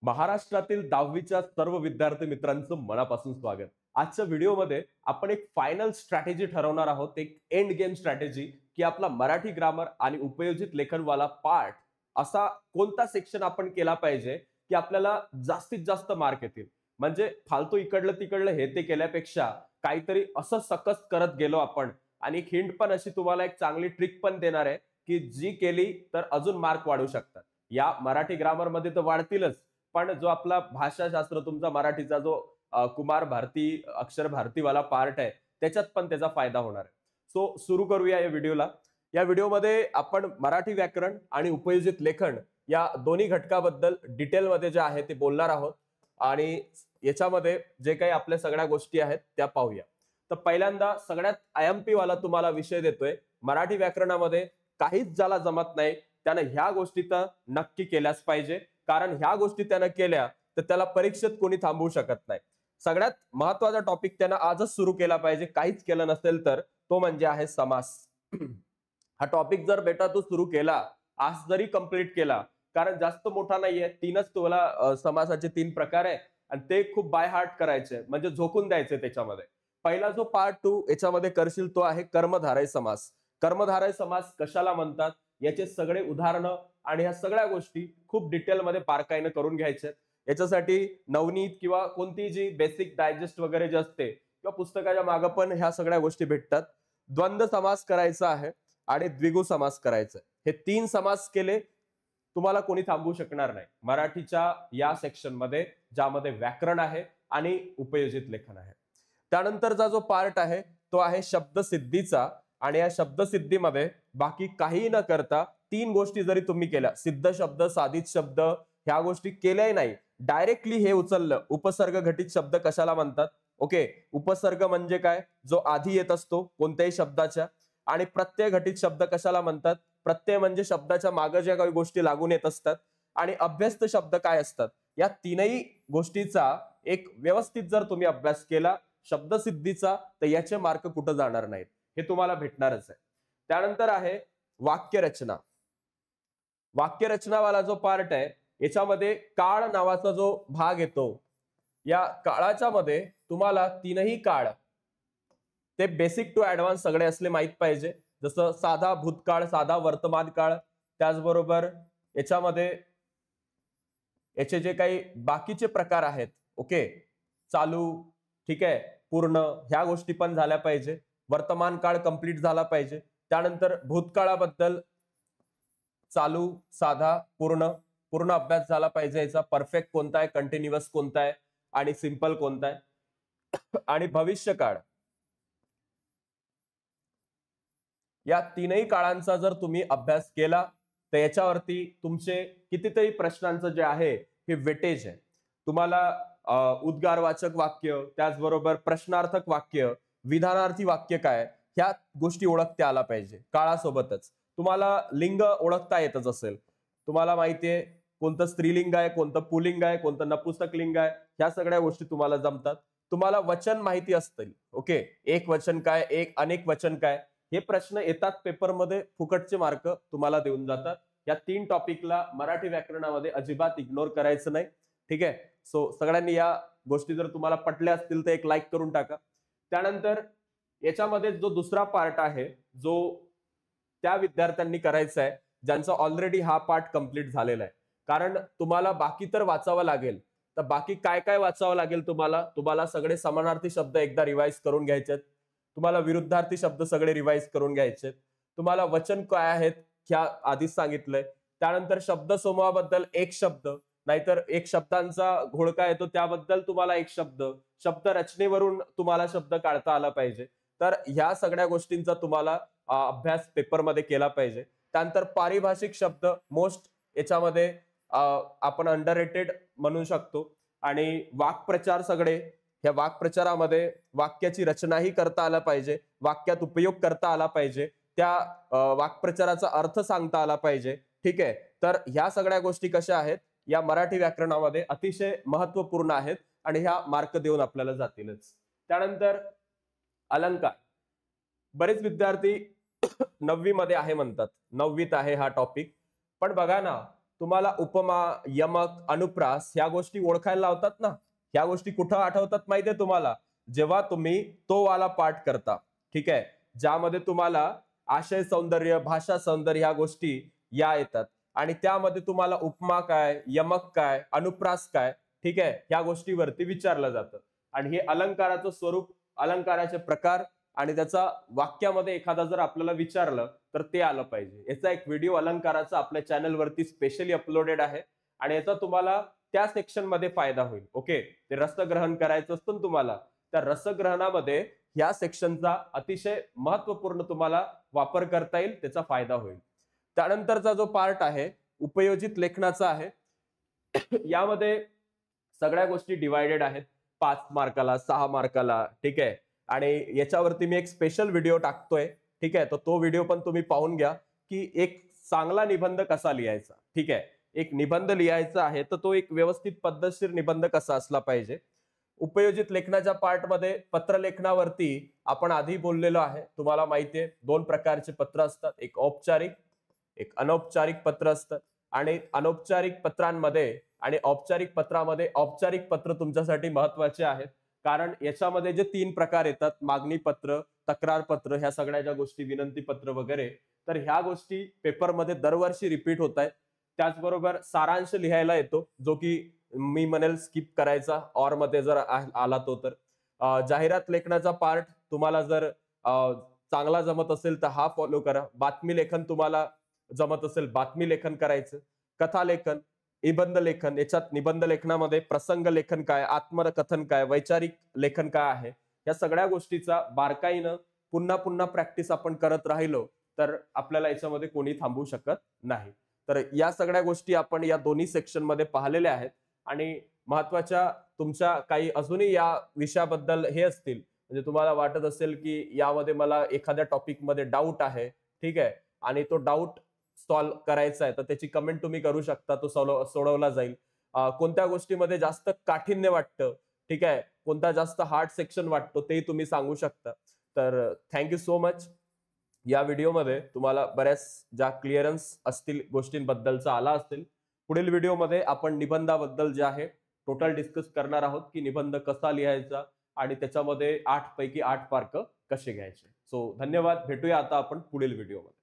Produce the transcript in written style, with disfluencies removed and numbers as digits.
महाराष्ट्रातील 10वीच्या सर्व विद्यार्थी मित्रांचं मनापासून स्वागत. आजच्या व्हिडिओमध्ये आपण एक फायनल स्ट्रॅटेजी ठरवणार आहोत, एक एंड गेम स्ट्रॅटेजी, की आपला मराठी ग्रामर आणि उपयोजित लेखनवाला पार्ट असा कोणता सेक्शन आपण केला पाहिजे की आपल्याला जास्तीत जास्त मार्क येतील. म्हणजे फालतू इकडलं तिकडलं हे ते केल्यापेक्षा काहीतरी असं सकस करत गेलो आपण. आणि एक हिंट पण अशी तुम्हाला एक चांगली ट्रिक पण देणार आहे की जी केली तर अजून मार्क वाढू शकतात. या मराठी ग्रामर मध्ये तर वाढतीलच, पण जो आपला भाषाशास्त्र तुमचा मराठीचा जो कुमार भारती अक्षर भारतीवाला पार्ट आहे त्याच्यात पण त्याचा फायदा होणार आहे. सो सुरू करूया या व्हिडिओला. या व्हिडिओमध्ये आपण मराठी व्याकरण आणि उपयोजित लेखन या दोन्ही घटकाबद्दल डिटेलमध्ये जे आहे ते बोलणार आहोत आणि याच्यामध्ये जे काही आपल्या सगळ्या गोष्टी आहेत त्या पाहूया. तर पहिल्यांदा सगळ्यात आयएमपी वाला तुम्हाला विषय देतोय. मराठी व्याकरणामध्ये काहीच ज्याला जमत नाही त्यानं ह्या गोष्टी तर नक्की केल्याच पाहिजे, कारण ह्या गोष्टी त्यानं केल्या तर त्याला परीक्षेत कोणी थांबवू शकत नाही. सगळ्यात महत्वाचा टॉपिक त्यानं आजच सुरू केला पाहिजे, काहीच केलं नसेल तर, तो म्हणजे आहे समास. हा टॉपिक जर बेटा तू सुरू केला, आज जरी कंप्लीट केला, कारण जास्त मोठा नाहीये, तीनच तुला समासाचे 3 प्रकार आहे आणि ते खूप बाय हार्ट करायचे, म्हणजे झोकून द्यायचे त्याच्यामध्ये. पहिला जो पार्ट तू याच्यामध्ये करशील तो आहे कर्मधारय समास. कर्मधारय समास कशाला म्हणतात याचे सगळे उदाहरणं आणि ह्या सगळ्या गोष्टी खूप डिटेलमध्ये बारकाईने करून घ्यायच्या. याच्यासाठी नवनीत किंवा कोणती जी बेसिक डायजेस्ट वगैरे जे असते किंवा पुस्तकाच्या मागे पण ह्या सगळ्या गोष्टी भेटतात. द्वंद्व समास करायचा आहे आणि द्विगु समास करायचा आहे. हे 3 समास केले तुम्हाला कोणी थांबवू शकणार नाही मराठीच्या या सेक्शन मध्ये, ज्यामध्ये व्याकरण आहे आणि उपयोजित लेखन आहे. त्यानंतरचा जो पार्ट आहे तो आहे शब्दसिद्धीचा. आणि या शब्दसिद्धीमध्ये बाकी काही न करता 3 गोष्टी जरी तुम्ही केल्या, सिद्ध शब्द, साधित शब्द, ह्या गोष्टी केल्याही नाही, डायरेक्टली हे उचललं, उपसर्ग घटित शब्द कशाला म्हणतात. ओके, उपसर्ग म्हणजे काय, जो आधी येत असतो कोणत्याही शब्दाच्या. आणि प्रत्यय घटित शब्द कशाला म्हणतात, प्रत्यय म्हणजे शब्दाच्या मागे ज्या काही गोष्टी लागून येत असतात. आणि अभ्यस्त शब्द काय असतात. या तीनही गोष्टीचा एक व्यवस्थित जर तुम्ही अभ्यास केला शब्दसिद्धीचा, तर याचे मार्क कुठं जाणार नाहीत, हे तुम्हाला भेटणारच आहे. त्यानंतर आहे वाक्यरचना. वाक्यरचनावाला जो पार्ट आहे याच्यामध्ये काळ नावाचा जो भाग येतो, या काळाच्या मध्ये तुम्हाला 3ही काळ, ते बेसिक टू ऍडव्हान्स सगळे असले माहित पाहिजे. जसं साधा भूतकाळ, साधा वर्तमान काळ, त्याचबरोबर याच्यामध्ये याचे जे काही बाकीचे प्रकार आहेत, ओके, चालू, ठीक आहे, पूर्ण, ह्या गोष्टी पण झाल्या पाहिजे. वर्तमान काळ कंप्लीट झाला पाहिजे. त्यानंतर भूतकाळाबद्दल चालू, साधा, पूर्ण, पूर्ण अभ्यास झाला पाहिजे. याचा परफेक्ट कोणता आहे, कंटिन्युअस कोणता आहे आणि सिंपल कोणता आहे. आणि भविष्यकाळ, या 3ही काळांचा जर तुम्ही अभ्यास केला तर याच्यावरती तुमचे कितीतरी प्रश्नांचं जे आहे हे वेटेज आहे. तुम्हाला उद्गारवाचक वाक्य, त्याचबरोबर प्रश्नार्थक वाक्य, विधानार्थी वाक्य काय, ह्या गोष्टी ओळखता आला पाहिजे. काळासोबतच तुम्हाला लिंग ओळखता येतच असेल. तुम्हाला माहितीये कोणतं स्त्रीलिंग आहे, कोणतं पुल्लिंग आहे, कोणतं नपुंसक लिंग आहे, ह्या सगळ्या गोष्टी तुम्हाला जमतात. तुम्हाला वचन माहिती असतील, ओके, एक वचन काय, एक अनेक वचन काय, हे प्रश्न येतात पेपरमध्ये, फुकटचे मार्क तुम्हाला देऊन जातात. या 3 टॉपिकला मराठी व्याकरणामध्ये अजिबात इग्नोर करायचं नाही. ठीक आहे. सो सगळ्यांनी या गोष्टी जर तुम्हाला पटल्या असतील तर एक लाईक करून टाका. त्यानंतर याच्यामध्ये जो दुसरा पार्ट आहे जो त्या विद्यार्थ्यांनी करायचा आहे ज्यांचा ऑलरेडी हा पार्ट कंप्लीट झालेला आहे. कारण तुम्हाला बाकी तर वाचावं लागेल, तर बाकी काय काय वाचावं लागेल तुम्हाला सगळे समानार्थी शब्द एकदा रिवाइज करून घ्यायचे, तुम्हाला विरुद्धार्थी शब्द सगळे रिवाइज करून घ्यायचे, तुम्हाला वचन काय आहेत ह्या आधीच सांगितलंय. त्यानंतर शब्द समूहाबद्दल एक शब्द, नाहीतर एक शब्दांचा घोळका येतो त्याबद्दल तुम्हाला एक शब्द, शब्द रचनेवरून तुम्हाला शब्द काढता आला पाहिजे. तर ह्या सगळ्या गोष्टींचा तुम्हाला अभ्यास पेपरमध्ये केला पाहिजे. त्यानंतर पारिभाषिक शब्द मोस्ट याच्यामध्ये आपण अंडररेटेड म्हणू शकतो. आणि वाक्प्रचार, सगळे ह्या वाक्प्रचारामध्ये वाक्याची रचनाही करता आला पाहिजे, वाक्यात उपयोग करता आला पाहिजे, त्या वाक्प्रचाराचा अर्थ सांगता आला पाहिजे. ठीक आहे. तर ह्या सगळ्या गोष्टी कशा आहेत या मराठी व्याकरणामध्ये अतिशय महत्वपूर्ण आहेत आणि ह्या मार्क देऊन आपल्याला जातीलच. त्यानंतर अलंकार. बरेच विद्यार्थी 9वी मध्ये आहे म्हणतात, 9वीत आहे हा टॉपिक, पण बघा ना, तुम्हाला उपमा, यमक, अनुप्रास ह्या गोष्टी ओळखायला लावतात ना, ह्या गोष्टी कुठं आठवतात माहितीये तुम्हाला? जेव्हा तुम्ही तो वाला पाठ करता, ठीक आहे, ज्यामध्ये तुम्हाला आशय सौंदर्य, भाषा सौंदर्य ह्या गोष्टी या येतात आणि त्यामध्ये तुम्हाला उपमा काय, यमक काय, अनुप्रास काय, ठीक आहे, ह्या गोष्टीवरती विचारलं जातं. आणि हे अलंकाराचं स्वरूप, अलंकाराचे प्रकार आणि त्याचा वाक्यामध्ये एखादा जर आपल्याला विचारलं तर ते आलं पाहिजे. याचा एक व्हिडिओ अलंकाराचा आपल्या चॅनलवरती स्पेशली अपलोडेड आहे आणि याचा तुम्हाला त्या सेक्शन मध्ये फायदा होईल. ओके, ते रसग्रहण करायचं असतं ना तुम्हाला, त्या रसग्रहणामध्ये या सेक्शनचा अतिशय महत्वपूर्ण तुम्हाला वापर करता येईल, त्याचा फायदा होईल. त्यानंतरचा जो पार्ट आहे उपयोजित लेखनाचा आहे. यामध्ये सगळ्या गोष्टी डिवायडेड आहेत 5 मार्काला, 6 मार्काला, ठीक आहे. आणि याच्यावरती मी एक स्पेशल व्हिडिओ टाकतोय, ठीक आहे. तर तो व्हिडिओ पण तुम्ही पाहून घ्या की एक चांगला निबंध कसा लिहायचा, ठीक आहे. एक निबंध लिहायचा आहे तर तो एक व्यवस्थित पद्धतशीर निबंध कसा असला पाहिजे. उपयोजित लेखनाच्या पार्टमध्ये पत्रलेखनावरती आपण आधी बोललेलो आहे. तुम्हाला माहितीये 2 प्रकारचे पत्र असतात, एक औपचारिक, एक अनौपचारिक पत्र असतं आणि अनौपचारिक पत्रांमध्ये आणि औपचारिक पत्रामध्ये औपचारिक पत्र तुमच्यासाठी महत्वाचे आहेत. कारण याच्यामध्ये जे 3 प्रकार येतात, मागणी पत्र, तक्रार पत्र, ह्या सगळ्या ज्या गोष्टी, विनंती पत्र वगैरे, तर ह्या गोष्टी पेपरमध्ये दरवर्षी रिपीट होत आहेत. त्याचबरोबर सारांश लिहायला येतो, जो की मी म्हणेल स्किप करायचा ऑर मध्ये जर आला तो तर. जाहिरात लेखनाचा पार्ट तुम्हाला जर चांगला जमत असेल तर हा फॉलो करा. बातमी लेखन तुम्हाला जमत असेल, बातमी लेखन करायचं. कथा लेखन, निबंध लेखन, याच्यात निबंध लेखनामध्ये प्रसंग लेखन काय, आत्मकथन काय, वैचारिक लेखन काय आहे, या सगळ्या गोष्टीचा बारकाईनं पुन्हा पुन्हा प्रॅक्टिस आपण करत राहिलो तर आपल्याला याच्यामध्ये कोणी थांबवू शकत नाही. तर या सगळ्या गोष्टी आपण या दोन्ही सेक्शन मध्ये पाहिलेल्या आहेत आणि महत्वाच्या तुमच्या काही अजूनही या विषयाबद्दल हे असतील, म्हणजे तुम्हाला वाटत असेल की यामध्ये मला एखाद्या टॉपिक मध्ये डाऊट आहे, ठीक आहे, आणि तो डाऊट सॉल्व्ह करायचा आहे तर त्याची कमेंट तुम्ही करू शकता, तो सोडवला जाईल. कोणत्या गोष्टीमध्ये जास्त काठिण्य वाटतं, ठीक आहे, कोणता जास्त हार्ड सेक्शन वाटतो तेही तुम्ही सांगू शकता. तर थँक्यू सो मच. या व्हिडिओमध्ये तुम्हाला बऱ्याच ज्या क्लिअरन्स असतील गोष्टींबद्दलचा आला असेल. पुढील व्हिडिओमध्ये आपण निबंधाबद्दल जे आहे टोटल डिस्कस करणार आहोत की निबंध कसा लिहायचा आणि त्याच्यामध्ये 8 पैकी 8 मार्क कसे घ्यायचे. सो धन्यवाद. भेटूया आता आपण पुढील व्हिडिओमध्ये.